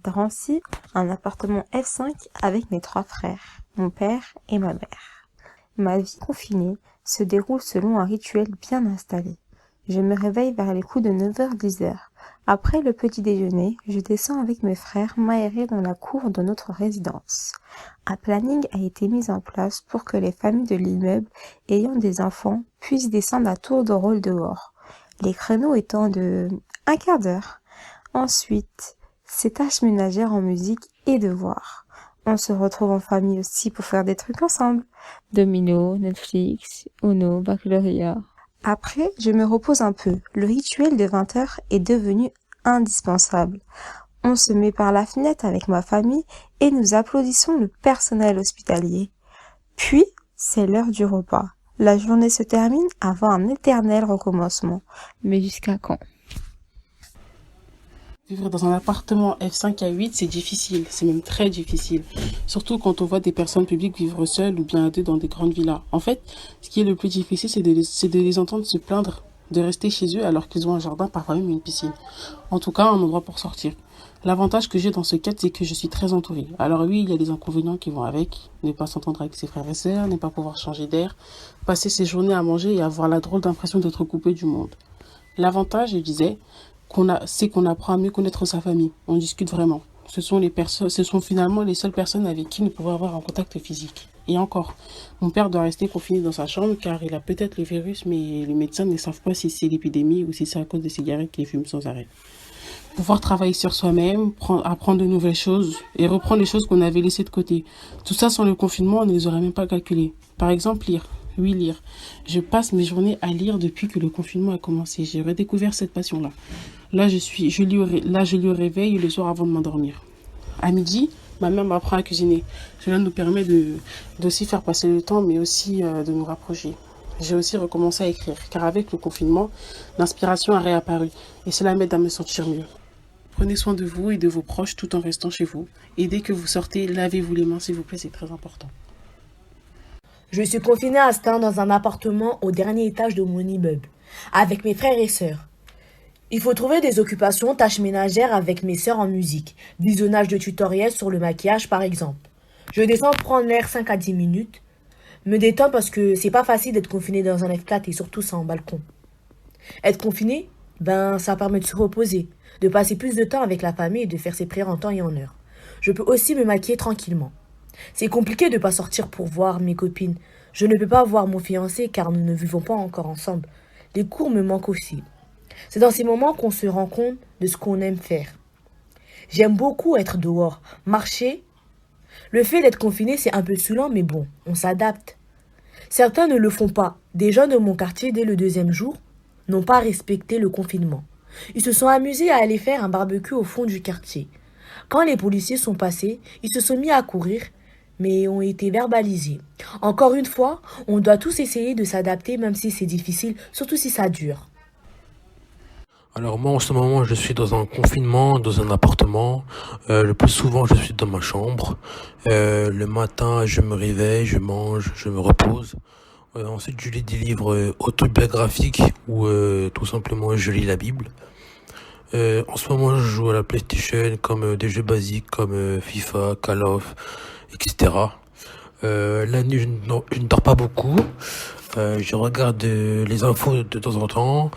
Drancy, un appartement F5 avec mes 3 frères, mon père et ma mère. Ma vie confinée se déroule selon un rituel bien installé. Je me réveille vers les coups de 9h-10h. Après le petit déjeuner, je descends avec mes frères m'aérer dans la cour de notre résidence. Un planning a été mis en place pour que les familles de l'immeuble ayant des enfants puissent descendre à tour de rôle dehors, les créneaux étant de un quart d'heure. Ensuite, c'est tâches ménagères en musique et devoirs. On se retrouve en famille aussi pour faire des trucs ensemble. Domino, Netflix, Uno, Baccalauréat. Après, je me repose un peu. Le rituel de 20h est devenu indispensable. On se met par la fenêtre avec ma famille et nous applaudissons le personnel hospitalier. Puis, c'est l'heure du repas. La journée se termine avant un éternel recommencement. Mais jusqu'à quand ? Vivre dans un appartement F5 à 8, c'est difficile, c'est même très difficile. Surtout quand on voit des personnes publiques vivre seules ou bien à deux dans des grandes villas. En fait, ce qui est le plus difficile, c'est de les entendre se plaindre de rester chez eux alors qu'ils ont un jardin, parfois même une piscine. En tout cas, un endroit pour sortir. L'avantage que j'ai dans ce cadre, c'est que je suis très entourée. Alors oui, il y a des inconvénients qui vont avec. Ne pas s'entendre avec ses frères et sœurs, ne pas pouvoir changer d'air, passer ses journées à manger et avoir la drôle d'impression d'être coupé du monde. L'avantage, je disais, c'est qu'on apprend à mieux connaître sa famille. On discute vraiment. Ce sont finalement les seules personnes avec qui nous pouvons avoir un contact physique. Et encore, mon père doit rester confiné dans sa chambre car il a peut-être le virus, mais les médecins ne savent pas si c'est l'épidémie ou si c'est à cause des cigarettes qu'il fume sans arrêt. Pouvoir travailler sur soi-même, apprendre de nouvelles choses et reprendre les choses qu'on avait laissées de côté. Tout ça sans le confinement, on ne les aurait même pas calculées. Par exemple, lire. Oui, lire. Je passe mes journées à lire depuis que le confinement a commencé. J'ai redécouvert cette passion-là. Je lis au réveil et le soir avant de m'endormir. À midi, ma mère m'apprend à cuisiner. Cela nous permet d'aussi faire passer le temps, mais aussi de nous rapprocher. J'ai aussi recommencé à écrire, car avec le confinement, l'inspiration a réapparu. Et cela m'aide à me sentir mieux. Prenez soin de vous et de vos proches tout en restant chez vous. Et dès que vous sortez, lavez-vous les mains, s'il vous plaît, c'est très important. Je suis confinée à ce temps dans un appartement au dernier étage de mon immeuble, avec mes frères et sœurs. Il faut trouver des occupations, tâches ménagères avec mes sœurs en musique, visionnage de tutoriels sur le maquillage par exemple. Je descends prendre l'air 5 à 10 minutes, me détends parce que c'est pas facile d'être confiné dans un F4 et surtout sans balcon. Être confiné, ça permet de se reposer, de passer plus de temps avec la famille et de faire ses prières en temps et en heure. Je peux aussi me maquiller tranquillement. C'est compliqué de pas sortir pour voir mes copines. Je ne peux pas voir mon fiancé car nous ne vivons pas encore ensemble. Les cours me manquent aussi. C'est dans ces moments qu'on se rend compte de ce qu'on aime faire. J'aime beaucoup être dehors, marcher. Le fait d'être confiné, c'est un peu saoulant, mais bon, on s'adapte. Certains ne le font pas. Des gens de mon quartier, dès le 2e jour, n'ont pas respecté le confinement. Ils se sont amusés à aller faire un barbecue au fond du quartier. Quand les policiers sont passés, ils se sont mis à courir, mais ont été verbalisés. Encore une fois, on doit tous essayer de s'adapter, même si c'est difficile, surtout si ça dure. Alors moi en ce moment je suis dans un confinement, dans un appartement. Le plus souvent je suis dans ma chambre. Le matin je me réveille, je mange, je me repose. Ensuite je lis des livres autobiographiques ou tout simplement je lis la Bible. En ce moment je joue à la PlayStation comme des jeux basiques comme FIFA, Call of, etc. La nuit je ne dors pas beaucoup. Je regarde les infos de temps en temps.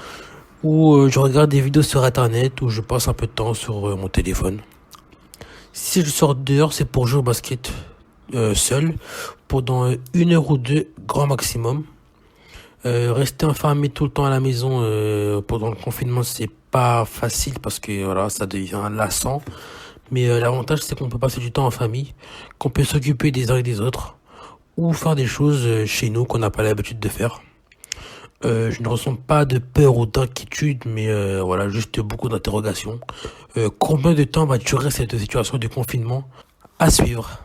Ou je regarde des vidéos sur internet ou je passe un peu de temps sur mon téléphone. Si je sors dehors, c'est pour jouer au basket seul pendant 1 heure ou 2 grand maximum. Rester enfermé tout le temps à la maison pendant le confinement, c'est pas facile parce que voilà, ça devient lassant. Mais l'avantage, c'est qu'on peut passer du temps en famille, qu'on peut s'occuper des uns et des autres ou faire des choses chez nous qu'on n'a pas l'habitude de faire. Je ne ressens pas de peur ou d'inquiétude, mais voilà, juste beaucoup d'interrogations. Combien de temps va durer cette situation de confinement? À suivre.